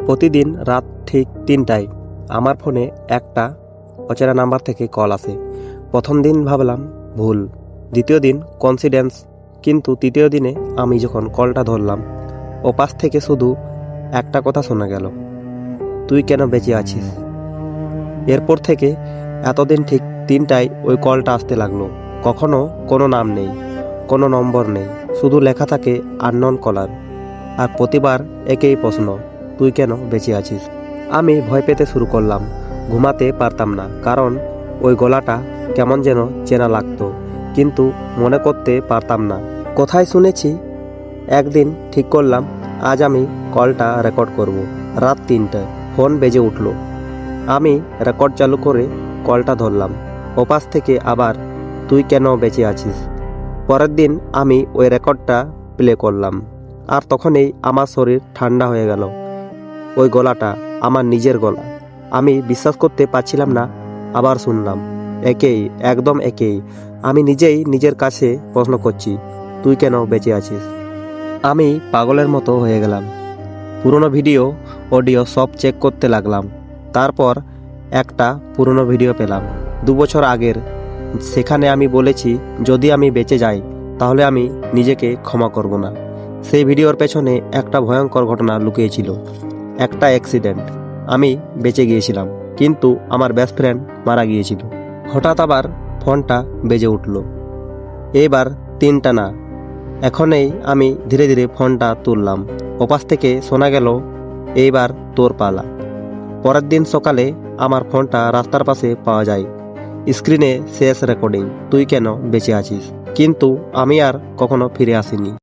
প্রতিদিন রাত ঠিক ৩টায় আমার ফোনে একটা অচেনা নাম্বার থেকে কল আসে। প্রথম দিন ভাবলাম ভুল, দ্বিতীয় দিন কনফিডেন্স, কিন্তু তৃতীয় দিনে আমি যখন কলটা ধরলাম, ওপাশ থেকে শুধু একটা কথা শোনা গেল, তুই কেন বেঁচে আছিস। এরপর থেকে এতদিন ঠিক ৩টায় ওই কলটা আসতে লাগলো। কখনো কোনো নাম নেই, কোনো নম্বর নেই, শুধু লেখা থাকে আননোন কলার। আর প্রতিবার একই প্রশ্ন, তুই কেন বেঁচে আছিস। আমি ভয় পেতে শুরু করলাম, ঘুমাতে পারতাম না, কারণ ওই গলাটা কেমন যেন চেনা লাগতো, কিন্তু মনে করতে পারতাম না কোথায় শুনেছি। একদিন ঠিক করলাম আজ আমি কলটা রেকর্ড করব। রাত ৩টায় ফোন বেজে উঠল। আমি রেকর্ড চালু করে কলটা ধরলাম। ওপাশ থেকে আবার, তুই কেন বেঁচে আছিস। পরের দিন আমি ওই রেকর্ডটা প্লে করলাম, আর তখনই আমার শরীর ঠান্ডা হয়ে গেল। ওই গলাটা আমার নিজের গলা। আমি বিশ্বাস করতে পারছিলাম না। আবার শুনলাম, একই, একদম একই। আমি নিজেই নিজের কাছে প্রশ্ন করছি, তুই কেন বেঁচে আছিস। আমি পাগলের মতো হয়ে গেলাম। পুরনো ভিডিও, অডিও সব চেক করতে লাগলাম। তারপর একটা পুরনো ভিডিও পেলাম ২ বছর আগের। সেখানে আমি বলেছি, যদি আমি বেঁচে যাই তাহলে আমি নিজেকে ক্ষমা করব না। সেই ভিডিওর পেছনে একটা ভয়ঙ্কর ঘটনা লুকিয়েছিল, একটা অ্যাক্সিডেন্ট। আমি বেঁচে গিয়েছিলাম, কিন্তু আমার বেস্ট ফ্রেন্ড মারা গিয়েছিল। হঠাৎ আবার ফোনটা বেজে উঠল। এবার ৩টা না। এখনই আমি ধীরে ধীরে ফোনটা তুললাম। ওপাশ থেকে শোনা গেল, এইবার তোর পালা। পরের দিন সকালে আমার ফোনটা রাস্তার পাশে পাওয়া যায়। স্ক্রিনে শেষ রেকর্ডিং, তুই কেন বেঁচে আছিস। কিন্তু আমি আর কখনো ফিরে আসিনি।